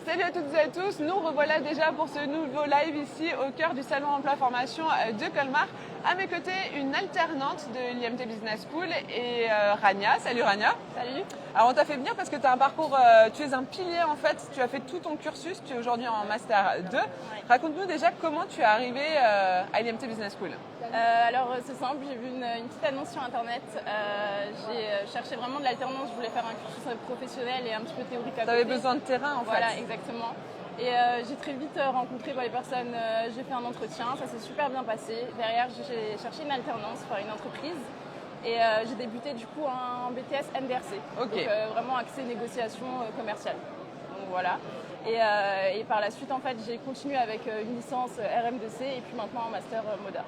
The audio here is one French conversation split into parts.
Salut à toutes et à tous, nous revoilà déjà pour ce nouveau live ici au cœur du salon emploi formation de Colmar. À mes côtés, une alternante de l'IMT Business School et Rania. Salut Rania. Salut. Alors on t'a fait venir parce que tu as un parcours, tu es un pilier en fait, tu as fait tout ton cursus, tu es aujourd'hui en Master 2. Ouais. Raconte-nous déjà comment tu es arrivé à l'IMT Business School. Alors c'est simple, j'ai vu une petite annonce sur internet, j'ai cherché vraiment de l'alternance, je voulais faire un cursus professionnel et un petit peu théorique à côté. Tu avais besoin de terrain en fait. Voilà, exactement. Et j'ai très vite rencontré les personnes, j'ai fait un entretien, ça s'est super bien passé. Derrière, j'ai cherché une alternance par une entreprise et j'ai débuté du coup en BTS MDRC. Okay. Donc vraiment axé négociation commerciale. Donc voilà. Et par la suite, en fait, j'ai continué avec une licence RM2C et puis maintenant en master MODA.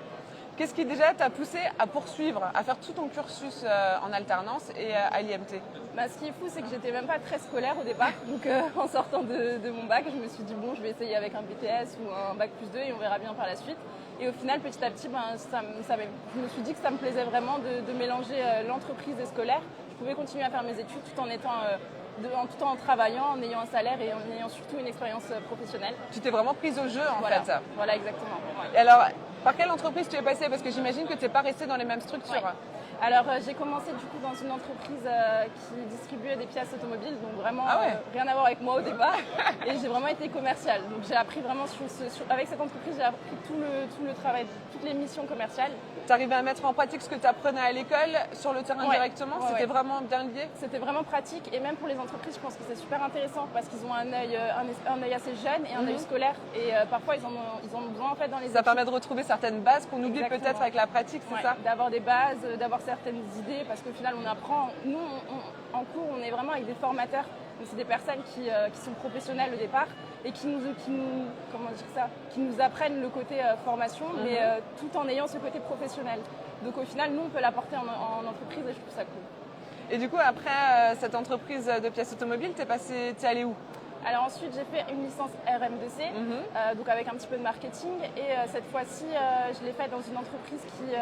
Qu'est-ce qui déjà t'a poussé à poursuivre, à faire tout ton cursus en alternance et à l'IMT? Ce qui est fou, c'est que j'étais même pas très scolaire au départ. Donc en sortant de mon bac, je me suis dit bon, je vais essayer avec un BTS ou un bac plus 2 et on verra bien par la suite. Et au final, petit à petit, je me suis dit que ça me plaisait vraiment de mélanger l'entreprise et scolaire. Je pouvais continuer à faire mes études tout en étant tout en travaillant, en ayant un salaire et en ayant surtout une expérience professionnelle. Tu t'es vraiment prise au jeu en fait. Voilà, exactement. Ouais. Et alors, par quelle entreprise tu es passée? Parce que j'imagine que tu n'es pas restée dans les mêmes structures. Ouais. Alors, j'ai commencé du coup dans une entreprise qui distribuait des pièces automobiles, donc vraiment rien à voir avec moi au départ. Et j'ai vraiment été commerciale. Donc j'ai appris vraiment avec cette entreprise, j'ai appris tout le travail, toutes les missions commerciales. Tu arrivais à mettre en pratique ce que tu apprenais à l'école sur le terrain directement? C'était vraiment bien lié? C'était vraiment pratique et même pour les entreprises, je pense que c'est super intéressant parce qu'ils ont un œil assez jeune et un œil scolaire et parfois ils en ont besoin en fait dans les Ça permet de retrouver certaines bases qu'on oublie peut-être avec la pratique, c'est ça? D'avoir des bases, d'avoir certaines idées parce qu'au final on apprend, nous en cours on est vraiment avec des formateurs, donc c'est des personnes qui sont professionnelles au départ et qui nous apprennent le côté formation mais tout en ayant ce côté professionnel. Donc au final nous on peut l'apporter en entreprise et je trouve ça cool. Et du coup après cette entreprise de pièces automobiles, t'es allé où? Alors ensuite j'ai fait une licence RM2C, donc avec un petit peu de marketing et cette fois-ci je l'ai fait dans une entreprise qui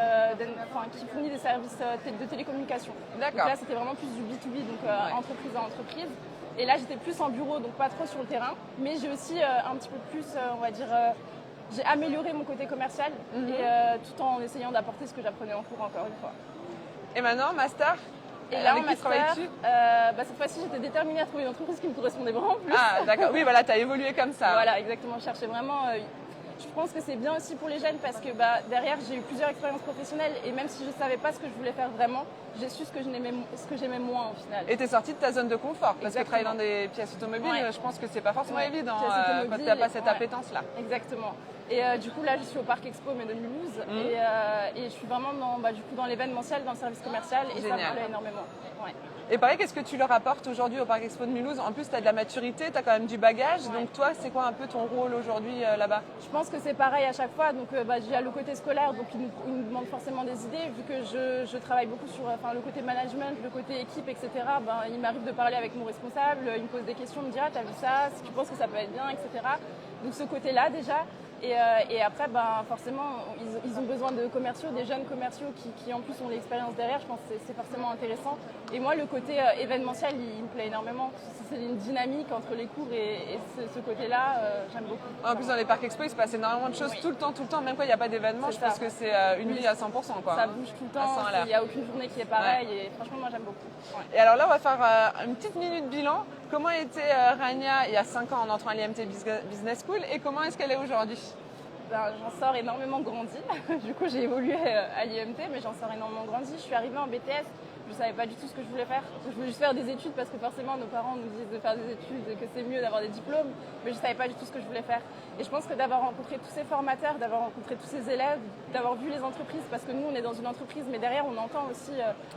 fournit des services de télécommunication. D'accord. Donc là c'était vraiment plus du B2B, donc entreprise à entreprise. Et là j'étais plus en bureau, donc pas trop sur le terrain, mais j'ai aussi un petit peu plus, on va dire, j'ai amélioré mon côté commercial et tout en essayant d'apporter ce que j'apprenais en cours encore une fois. Et maintenant, master? Et là, en master, cette fois-ci, j'étais déterminée à trouver une entreprise qui me correspondait vraiment plus. Ah, d'accord. Oui, voilà, tu as évolué comme ça. Voilà, exactement. Je cherchais vraiment... je pense que c'est bien aussi pour les jeunes parce que derrière, j'ai eu plusieurs expériences professionnelles et même si je ne savais pas ce que je voulais faire vraiment, j'ai su ce que j'aimais moins au final. Et tu es sortie de ta zone de confort parce que travailler dans des pièces automobiles, je pense que c'est pas forcément évident quand tu n'as pas cette appétence-là. Exactement. Et du coup, là, je suis au Parc Expo mais de Mulhouse et je suis vraiment dans l'événementiel, dans le service commercial et ça me plaît énormément. Ouais. Et pareil, qu'est-ce que tu leur apportes aujourd'hui au Parc Expo de Mulhouse? En plus, tu as de la maturité, tu as quand même du bagage. Donc toi, c'est quoi un peu ton rôle aujourd'hui là-bas? Je pense que c'est pareil à chaque fois. Donc j'ai le côté scolaire, donc ils nous demandent forcément des idées. Vu que je travaille beaucoup sur le côté management, le côté équipe, etc. Il m'arrive de parler avec mon responsable, il me pose des questions, il me dit « Ah, t'as vu ça? Si tu penses que ça peut être bien, etc. » Donc ce côté-là déjà. Et après, forcément, ils ont besoin de commerciaux, des jeunes commerciaux qui en plus ont l'expérience derrière. Je pense que c'est forcément intéressant. Et moi, le côté événementiel, il me plaît énormément. C'est une dynamique entre les cours et ce côté-là, j'aime beaucoup. En plus, dans les parcs expo, il se passe énormément de choses tout le temps. Même quand il n'y a pas d'événement, je pense que c'est une vie à 100%. Quoi. Ça bouge tout le temps, il n'y a aucune journée qui est pareille. Et franchement, moi, j'aime beaucoup. Ouais. Et alors là, on va faire une petite minute bilan. Comment était Rania il y a 5 ans en entrant à l'IMT Business School et comment est-ce qu'elle est aujourd'hui? J'en sors énormément grandi. Du coup, j'ai évolué à l'IMT, mais j'en sors énormément grandi. Je suis arrivée en BTS, je ne savais pas du tout ce que je voulais faire. Je voulais juste faire des études parce que forcément, nos parents nous disent de faire des études et que c'est mieux d'avoir des diplômes, mais je ne savais pas du tout ce que je voulais faire. Et je pense que d'avoir rencontré tous ces formateurs, d'avoir rencontré tous ces élèves, d'avoir vu les entreprises, parce que nous, on est dans une entreprise, mais derrière, on entend aussi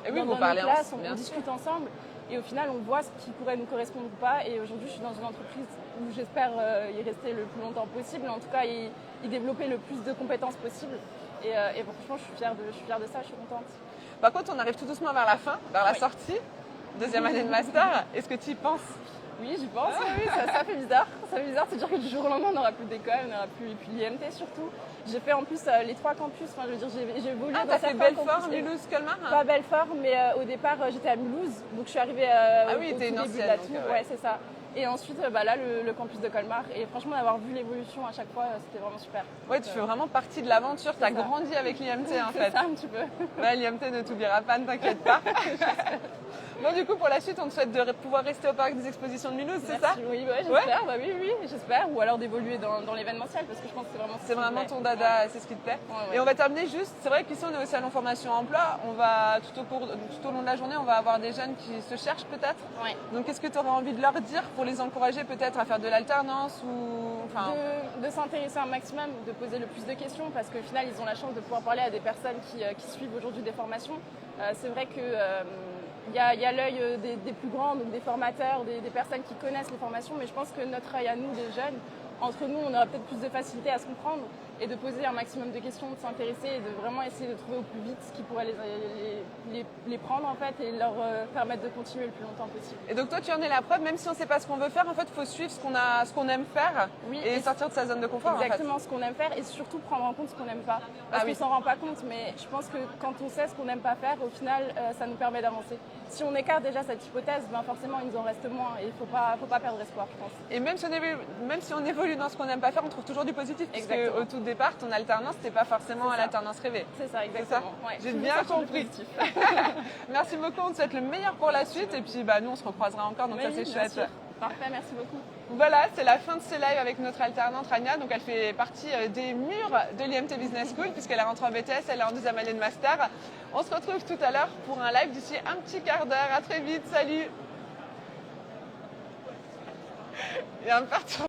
dans nos classes, on discute ensemble. Et au final, on voit ce qui pourrait nous correspondre ou pas. Et aujourd'hui, je suis dans une entreprise où j'espère y rester le plus longtemps possible. En tout cas, y développer le plus de compétences possible. Et franchement, je suis fière de ça, je suis contente. Par contre, on arrive tout doucement vers la fin, vers la sortie, deuxième année de master. Est-ce que tu y penses? Oui, j'y pense. Oui, ça fait bizarre. Ça fait bizarre de se dire que du jour au lendemain, on n'aura plus d'école, on n'aura plus l'IMT surtout. J'ai fait en plus les 3 campus. Enfin, je veux dire, j'ai évolué dans certains campus. Ah, t'as fait Belfort, Mulhouse, Colmar? Pas Belfort, mais au départ, j'étais à Mulhouse. Donc, je suis arrivée au tout début de la tour. Ouais, c'est ça. Et ensuite, là, le campus de Colmar. Et franchement, d'avoir vu l'évolution à chaque fois, c'était vraiment super. Ouais, tu fais vraiment partie de l'aventure. Tu as grandi avec l'IMT en fait. C'est ça, un petit peu. Ouais, l'IMT ne t'oubliera pas, ne t'inquiète pas. Bon, du coup, pour la suite, on te souhaite de pouvoir rester au parc des expositions de Mulhouse, c'est ça? Oui, j'espère. Oui, j'espère. Ou alors d'évoluer dans l'événementiel, parce que je pense que c'est vraiment ton dada, c'est ce qui te plaît. Ouais. Et on va terminer juste, c'est vrai qu'ici, on est au salon formation emploi. On va, tout au long de la journée, on va avoir des jeunes qui se cherchent peut-être. Ouais. Donc, qu'est-ce que tu aurais envie de leur dire pour les encourager peut-être à faire de l'alternance ou... De s'intéresser un maximum, de poser le plus de questions, parce qu'au final, ils ont la chance de pouvoir parler à des personnes qui suivent aujourd'hui des formations. C'est vrai que... il y a l'œil des plus grands, donc des formateurs, des personnes qui connaissent les formations, mais je pense que notre œil à nous, des jeunes, entre nous, on aura peut-être plus de facilité à se comprendre et de poser un maximum de questions, de s'intéresser et de vraiment essayer de trouver au plus vite ce qui pourrait les prendre en fait et leur permettre de continuer le plus longtemps possible. Et donc toi, tu en es la preuve, même si on ne sait pas ce qu'on veut faire, en fait, il faut suivre ce qu'on aime faire et sortir de sa zone de confort. Exactement, ce qu'on aime faire et surtout prendre en compte ce qu'on n'aime pas. Parce qu'on s'en rend pas compte, mais je pense que quand on sait ce qu'on n'aime pas faire, au final, ça nous permet d'avancer. Si on écarte déjà cette hypothèse, forcément, il nous en reste moins et il ne faut pas perdre espoir, je pense. Et même si on évolue dans ce qu'on n'aime pas faire, on trouve toujours du positif. Parce qu'au tout départ, ton alternance, c'était pas forcément l'alternance rêvée. C'est ça, exactement. Ouais, j'ai bien compris. Merci beaucoup, on te souhaite le meilleur pour la suite. Et puis nous, on se recroisera encore, donc ça c'est chouette. Sûr. Parfait, merci beaucoup. Voilà, c'est la fin de ce live avec notre alternante Rania. Donc elle fait partie des murs de l'IMT Business School puisqu'elle est rentrée en BTS, elle est en 2e année de master. On se retrouve tout à l'heure pour un live d'ici un petit quart d'heure. À très vite, salut. Et un partout.